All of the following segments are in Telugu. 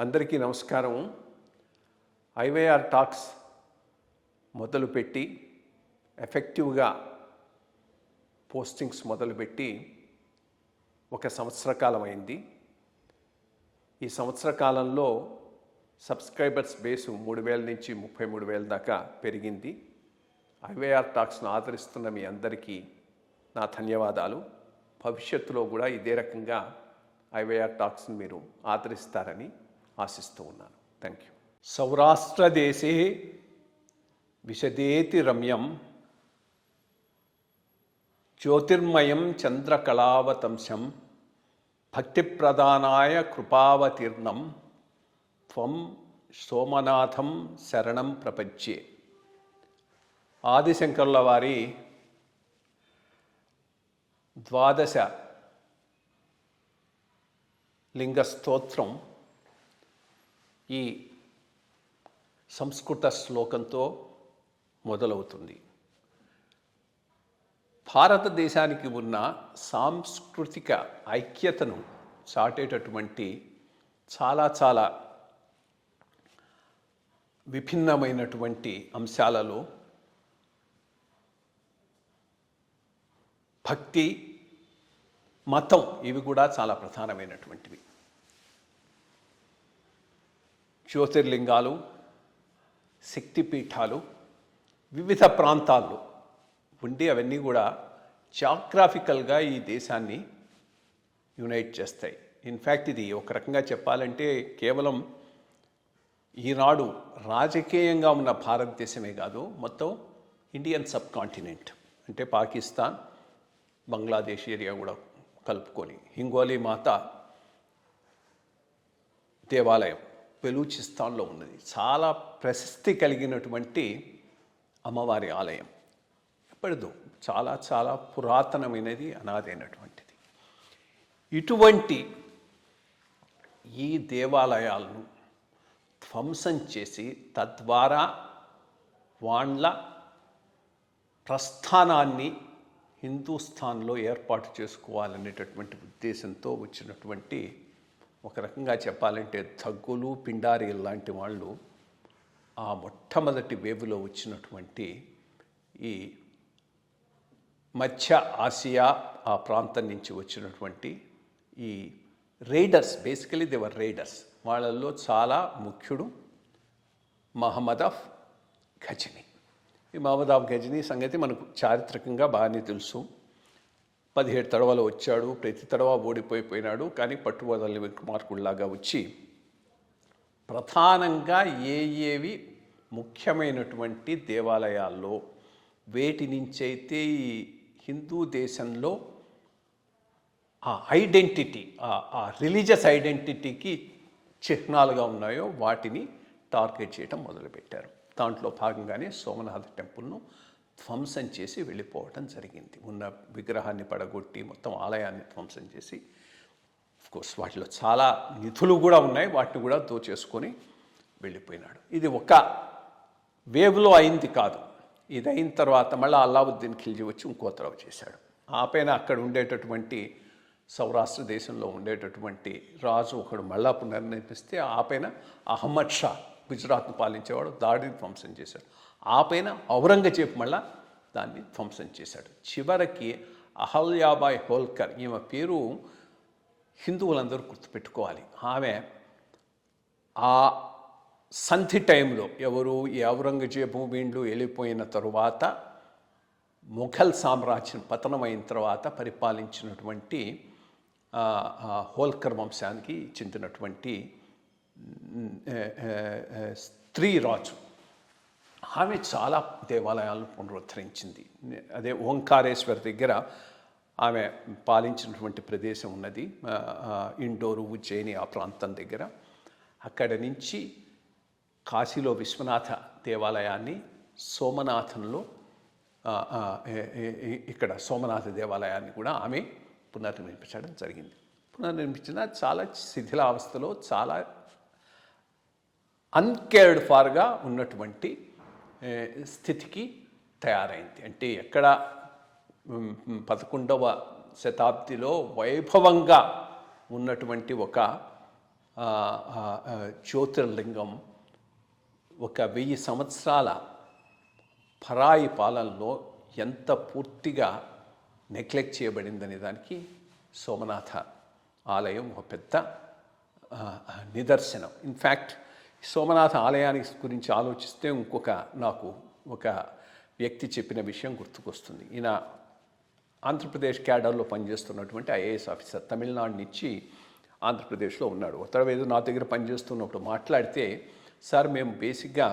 అందరికీ నమస్కారం. ఐవైఆర్ టాక్స్ మొదలుపెట్టి ఎఫెక్టివ్గా పోస్టింగ్స్ మొదలుపెట్టి ఒక సంవత్సర కాలం అయింది. ఈ సంవత్సర కాలంలో సబ్స్క్రైబర్స్ బేసు 3,000 నుంచి 33,000 దాకా పెరిగింది. ఐవైఆర్ టాక్స్ను ఆదరిస్తున్న మీ అందరికీ నా ధన్యవాదాలు. భవిష్యత్తులో కూడా ఇదే రకంగా ఐవైఆర్ టాక్స్ని మీరు ఆదరిస్తారని ఆశిస్తూ ఉన్నాను. Thank you. సౌరాష్ట్రదేశే విశదేతి రమ్యం జ్యోతిర్మయం చంద్రకళావతంశం భక్తిప్రదానాయ కృపావతీర్ణం త్వం సోమనాథం శరణం ప్రపంచే. ఆదిశంకరుల వారి 12 లింగ స్తోత్రం ఈ సంస్కృత శ్లోకంతో మొదలవుతుంది. భారతదేశానికి ఉన్న సాంస్కృతిక ఐక్యతను చాటేటటువంటి చాలా విభిన్నమైనటువంటి అంశాలలో భక్తి, మతం ఇవి కూడా చాలా ప్రధానమైనటువంటివి. జ్యోతిర్లింగాలు, శక్తిపీఠాలు వివిధ ప్రాంతాల్లో ఉండి అవన్నీ కూడా జాగ్రాఫికల్గా ఈ దేశాన్ని యునైట్ చేస్తాయి. ఇన్ఫ్యాక్ట్ ఇది ఒక రకంగా చెప్పాలంటే కేవలం ఈనాడు రాజకీయంగా ఉన్న భారతదేశమే కాదు, మొత్తం ఇండియన్ సబ్ కాంటినెంట్ అంటే పాకిస్తాన్, బంగ్లాదేశ్ ఏరియా కూడా కలుపుకొని హింగోలి మాత దేవాలయం బెలూచిస్తాన్లో ఉన్నది. చాలా ప్రశస్తి కలిగినటువంటి అమ్మవారి ఆలయం. ఎప్పటిదో చాలా పురాతనమైనది, అనాదైనటువంటిది. ఇటువంటి ఈ దేవాలయాలను ధ్వంసం చేసి తద్వారా వాళ్ళ ప్రస్థానాన్ని హిందూస్థాన్లో ఏర్పాటు చేసుకోవాలనేటటువంటి ఉద్దేశంతో వచ్చినటువంటి, ఒక రకంగా చెప్పాలంటే థగ్గులు, పిండారీలు లాంటి వాళ్ళు ఆ మొట్టమొదటి వేవ్లో వచ్చినటువంటి ఈ మధ్య ఆసియా ఆ ప్రాంతం నుంచి వచ్చినటువంటి ఈ రైడర్స్, బేసికలీ దేవర్ రైడర్స్. వాళ్ళల్లో చాలా ముఖ్యుడు మహమ్మద్ ఆఫ్ ఘజనీ. ఈ మహమ్మద్ ఆఫ్ ఘజనీ సంగతి మనకు చారిత్రకంగా బాగానే తెలుసు. 17 తడవలు వచ్చాడు, ప్రతి తడవ ఓడిపోయినాడు. కానీ పట్టువదలని విక్రమార్కుడిలాగా వచ్చి ప్రధానంగా ఏవి ముఖ్యమైనటువంటి దేవాలయాల్లో వేటి నుంచైతే ఈ హిందూ దేశంలో ఆ ఐడెంటిటీ, ఆ రిలీజియస్ ఐడెంటిటీకి చిహ్నాలుగా ఉన్నాయో వాటిని టార్గెట్ చేయడం మొదలుపెట్టారు. దాంట్లో భాగంగానే సోమనాథ టెంపుల్ను ధ్వంసం చేసి వెళ్ళిపోవటం జరిగింది. ఉన్న విగ్రహాన్ని పడగొట్టి మొత్తం ఆలయాన్ని ధ్వంసం చేసి, కోర్స్ వాటిలో చాలా నిధులు కూడా ఉన్నాయి, వాటిని కూడా దోచేసుకొని వెళ్ళిపోయినాడు. ఇది ఒక వేవ్లో అయింది కాదు. ఇది అయిన తర్వాత మళ్ళీ అల్లావుద్దీన్ ఖిల్జీ వచ్చి ఇంకో తరవ చేశాడు. ఆ పైన అక్కడ ఉండేటటువంటి సౌరాష్ట్ర దేశంలో ఉండేటటువంటి రాజు ఒకడు మళ్ళా పునర్నిర్మిస్తే ఆ పైన అహ్మద్ షా గుజరాత్ను పాలించేవాడు దాడిని ధ్వంసం చేశాడు. ఆ పైన ఔరంగజేబ్ మళ్ళా దాన్ని ధ్వంసం చేశాడు. చివరికి అహల్యాబాయ్ హోల్కర్, ఈమె పేరు హిందువులందరూ గుర్తుపెట్టుకోవాలి. ఆమె ఆ సంధి టైంలో ఎవరు ఈ ఔరంగజేబు వీళ్ళు వెళ్ళిపోయిన తరువాత మొఘల్ సామ్రాజ్యం పతనమైన తర్వాత పరిపాలించినటువంటి హోల్కర్ వంశానికి చెందినటువంటి స్త్రీ రాజు. ఆమె చాలా దేవాలయాలను పునరుద్ధరించింది. అదే ఓంకారేశ్వర్ దగ్గర ఆమె పాలించినటువంటి ప్రదేశం ఉన్నది, ఇండోరు, ఉజ్జయిని ఆ ప్రాంతం దగ్గర. అక్కడి నుంచి కాశీలో విశ్వనాథ దేవాలయాన్ని, సోమనాథంలో ఇక్కడ సోమనాథ దేవాలయాన్ని కూడా ఆమె పునర్నిర్మించడం జరిగింది. పునర్నిర్మించిన చాలా శిథిలావస్థలో, చాలా అన్కేర్డ్ ఫార్గా ఉన్నటువంటి స్థితికి తయారైంది. అంటే ఎక్కడ 11వ శతాబ్దిలో వైభవంగా ఉన్నటువంటి ఒక జ్యోతిర్లింగం ఒక 1000 సంవత్సరాల పరాయి పాలనలో ఎంత పూర్తిగా నెగ్లెక్ట్ చేయబడిందనే దానికి సోమనాథ ఆలయం ఒక పెద్ద నిదర్శనం. ఇన్ఫ్యాక్ట్ సోమనాథ ఆలయానికి గురించి ఆలోచిస్తే నాకు ఒక వ్యక్తి చెప్పిన విషయం గుర్తుకొస్తుంది. ఈయన ఆంధ్రప్రదేశ్ క్యాడర్లో పనిచేస్తున్నటువంటి ఐఏఎస్ ఆఫీసర్, తమిళనాడు నుంచి ఆంధ్రప్రదేశ్లో ఉన్నాడు. ఏదో నా దగ్గర పనిచేస్తున్నప్పుడు మాట్లాడితే, సార్ మేము బేసిక్గా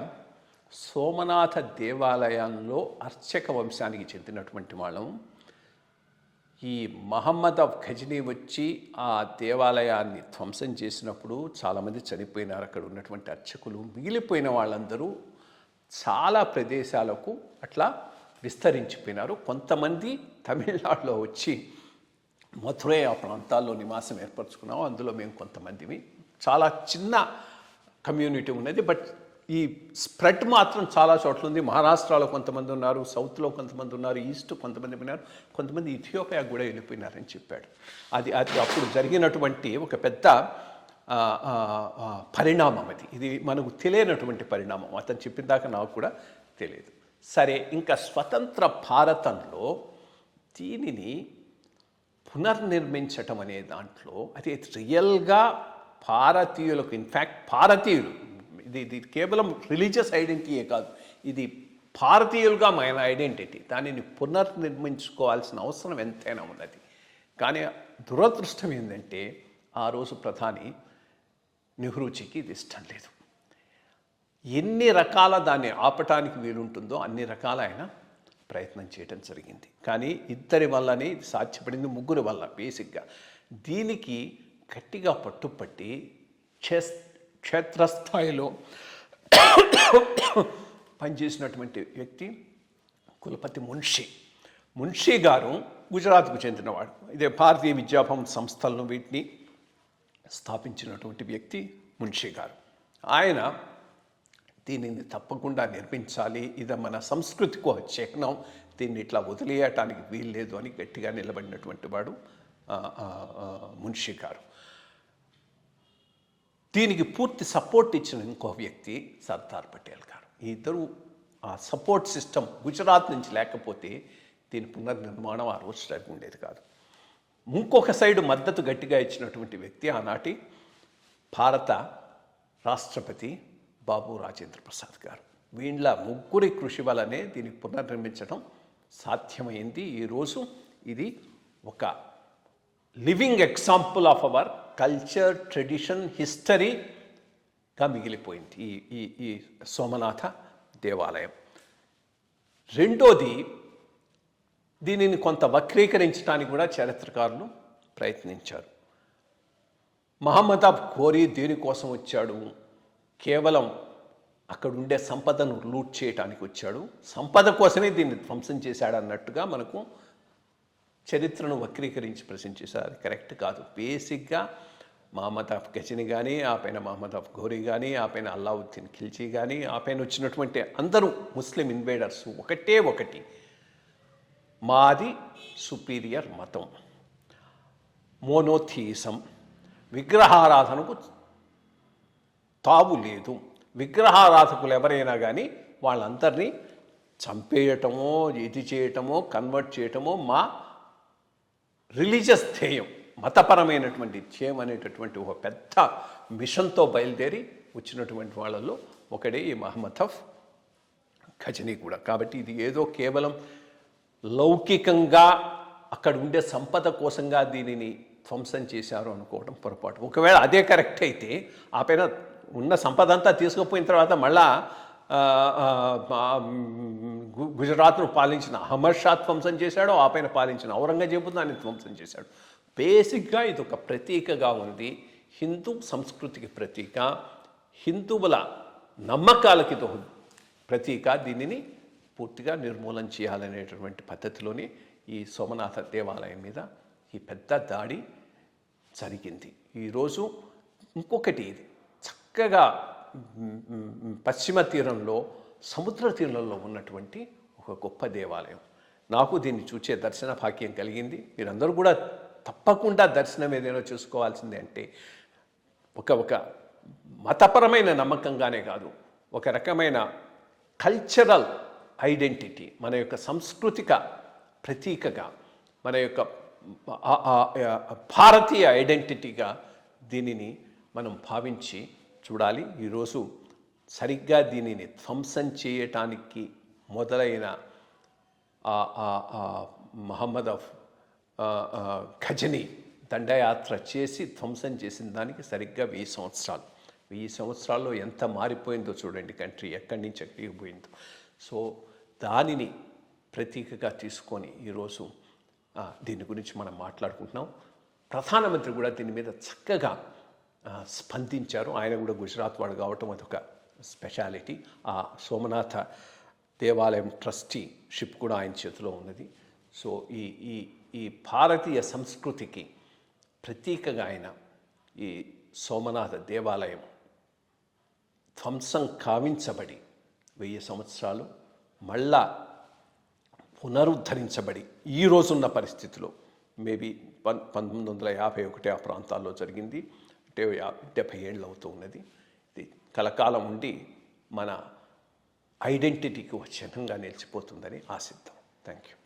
సోమనాథ దేవాలయంలో అర్చక వంశానికి చెందినటువంటి వాళ్ళం. ఈ మహమ్మద్ ఆఫ్ ఘజ్నీ వచ్చి ఆ దేవాలయాన్ని ధ్వంసం చేసినప్పుడు చాలామంది చనిపోయినారు అక్కడ ఉన్నటువంటి అర్చకులు. మిగిలిపోయిన వాళ్ళందరూ చాలా ప్రదేశాలకు అట్లా విస్తరించిపోయినారు. కొంతమంది తమిళనాడులో వచ్చి మథురై ఆ ప్రాంతాల్లో నివాసం ఏర్పరచుకున్నాము. అందులో మేము కొంతమందివి. చాలా చిన్న కమ్యూనిటీ ఉన్నది, బట్ ఈ స్ప్రెడ్ మాత్రం చాలా చోట్ల ఉంది. మహారాష్ట్రలో కొంతమంది ఉన్నారు, సౌత్లో కొంతమంది ఉన్నారు, ఈస్ట్ కొంతమంది ఉన్నారు, కొంతమంది ఇథియోపియా కూడా వెళ్ళిపోయినారని చెప్పాడు. అది అప్పుడు జరిగినటువంటి ఒక పెద్ద పరిణామం. ఇది మనకు తెలియనటువంటి పరిణామం. అతను చెప్పిన దాకా నాకు కూడా తెలియదు. సరే, ఇంకా స్వతంత్ర భారతంలో దీనిని పునర్నిర్మించటం అనే దాంట్లో అది రియల్గా భారతీయులకు, ఇన్ఫ్యాక్ట్ భారతీయులు, ఇది కేవలం రిలీజియస్ ఐడెంటిటీయే కాదు, ఇది భారతీయులుగా మన ఐడెంటిటీ. దానిని పునర్నిర్మించుకోవాల్సిన అవసరం ఎంతైనా ఉన్నది. కానీ దురదృష్టం ఏంటంటే ఆ రోజు ప్రధాని నెహ్రూజీకి ఇది ఇష్టం లేదు. ఎన్ని రకాల దాన్ని ఆపటానికి వీలుంటుందో అన్ని రకాల ఆయన ప్రయత్నం చేయడం జరిగింది. కానీ ఇద్దరి వల్లనే ఇది సాధ్యపడింది, ముగ్గురి వల్ల. బేసిక్గా దీనికి గట్టిగా పట్టుపట్టి క్షేత్రస్థాయిలో పనిచేసినటువంటి వ్యక్తి కులపతి మున్షీ గారు గుజరాత్కు చెందినవాడు. ఇదే భారతీయ విద్యాభవన్ సంస్థలను వీటిని స్థాపించినటువంటి వ్యక్తి మున్షీ గారు. ఆయన దీనిని తప్పకుండా నిర్మించాలి, ఇది మన సంస్కృతికి ఒక చిహ్నం, దీన్ని ఇట్లా వదిలేయటానికి వీల్లేదు అని గట్టిగా నిలబడినటువంటి వాడు మున్షీ గారు. దీనికి పూర్తి సపోర్ట్ ఇచ్చిన ఇంకో వ్యక్తి సర్దార్ పటేల్ గారు. ఈ ఇద్దరు ఆ సపోర్ట్ సిస్టమ్ గుజరాత్ నుంచి లేకపోతే దీని పునర్నిర్మాణం ఆ రోజు జరిగి ఉండేది కాదు. ఇంకొక సైడు మద్దతు గట్టిగా ఇచ్చినటువంటి వ్యక్తి ఆనాటి భారత రాష్ట్రపతి బాబు రాజేంద్ర ప్రసాద్ గారు. వీళ్ళ ముగ్గురి కృషి వల్లనే దీన్ని పునర్నిర్మించడం సాధ్యమైంది. ఈరోజు ఇది ఒక living example of our culture, tradition, హిస్టరీగా మిగిలిపోయింది ఈ సోమనాథ దేవాలయం. రెండోది, దీనిని కొంత వక్రీకరించడానికి కూడా చరిత్రకారులు ప్రయత్నించారు. మహమ్మద్ ఆఫ్ ఘోరీ దేనికోసం వచ్చాడు? కేవలం అక్కడ ఉండే సంపదను లూట్ చేయడానికి వచ్చాడు, సంపద కోసమే దీన్ని ధ్వంసం చేశాడు అన్నట్టుగా మనకు చరిత్రను వక్రీకరించి ప్రశ్న చేశారు. అది కరెక్ట్ కాదు. బేసిక్గా మహమ్మద్ ఆఫ్ గజని కానీ, ఆ పైన మహమ్మద్ ఆఫ్ ఘోరీ కానీ, ఆ పైన అల్లావుద్దీన్ ఖిల్జీ కానీ, ఆ పైన వచ్చినటువంటి అందరూ ముస్లిం ఇన్వేడర్స్ ఒకటి, మాది సుపీరియర్ మతం, మోనోథియిజం, విగ్రహారాధనకు తావు లేదు, విగ్రహారాధకులు ఎవరైనా కానీ వాళ్ళందరినీ చంపేయటమో, ఇది చేయటమో, కన్వర్ట్ చేయటమో మా రిలీజియస్ ధ్యేయం, మతపరమైనటువంటి ధ్యేయం అనేటటువంటి ఒక పెద్ద మిషన్తో బయలుదేరి వచ్చినటువంటి వాళ్ళల్లో ఒకడే ఈ మహమ్మద్ ఆఫ్ ఘజనీ కూడా. కాబట్టి ఇది ఏదో కేవలం లౌకికంగా అక్కడ ఉండే సంపద కోసంగా దీనిని ధ్వంసం చేశారు అనుకోవడం పొరపాటు. ఒకవేళ అదే కరెక్ట్ అయితే ఆ పైన ఉన్న సంపద అంతా తీసుకుపోయిన తర్వాత మళ్ళా గుజరాత్ను పాలించిన అహ్మద్ షా ధ్వంసం చేశాడు, ఆ పైన పాలించిన ఔరంగజేబు దాన్ని ధ్వంసం చేశాడు. బేసిక్గా ఇది ఒక ప్రతీకగా ఉంది, హిందూ సంస్కృతికి ప్రతీక, హిందువుల నమ్మకాలకి ఇది ప్రతీక. దీనిని పూర్తిగా నిర్మూలన చేయాలనేటటువంటి పద్ధతిలోనే ఈ సోమనాథ దేవాలయం మీద ఈ పెద్ద దాడి జరిగింది. ఈరోజు ఇంకొకటి, ఇది చక్కగా పశ్చిమ తీరంలో, సముద్ర తీరంలో ఉన్నటువంటి ఒక గొప్ప దేవాలయం. నాకు దీన్ని చూసే దర్శన భాగ్యం కలిగింది. మీరందరూ కూడా తప్పకుండా దర్శనం ఏదైనా చూసుకోవాల్సిందే. అంటే ఒక మతపరమైన నమ్మకంగానే కాదు, ఒక రకమైన కల్చరల్ ఐడెంటిటీ, మన యొక్క సాంస్కృతిక ప్రతీకగా, మన యొక్క భారతీయ ఐడెంటిటీగా దీనిని మనం భావించి చూడాలి. ఈరోజు సరిగ్గా దీనిని ధ్వంసం చేయటానికి మొదలైన మహమ్మద్ ఘజనీ దండయాత్ర చేసి ధ్వంసం చేసిన దానికి సరిగ్గా 1000 సంవత్సరాలు. 1000 సంవత్సరాల్లో ఎంత మారిపోయిందో చూడండి కంట్రీ, ఎక్కడి నుంచి ఎక్కడికి పోయిందో. సో దానిని ప్రతీకగా తీసుకొని ఈరోజు దీని గురించి మనం మాట్లాడుకుంటున్నాం. ప్రధానమంత్రి కూడా దీని మీద చక్కగా స్పందించారు. ఆయన కూడా గుజరాత్ వాడు కావటం అదొక స్పెషాలిటీ. ఆ సోమనాథ దేవాలయం ట్రస్టీషిప్ కూడా ఆయన చేతిలో ఉన్నది. సో ఈ భారతీయ సంస్కృతికి ప్రతీకగా ఆయన ఈ సోమనాథ దేవాలయం ధ్వంసం కావించబడి 1000 సంవత్సరాలు మళ్ళా పునరుద్ధరించబడి ఈ రోజున్న పరిస్థితిలో మేబీ 1951 ఆ ప్రాంతాల్లో జరిగింది, అంటే 70 ఏళ్ళు అవుతూ ఉన్నది. ఇది కలకాలం ఉండి మన ఐడెంటిటీకి ఒక చిహ్నంగా నిలిచిపోతుందని ఆశిద్దాం. Thank you.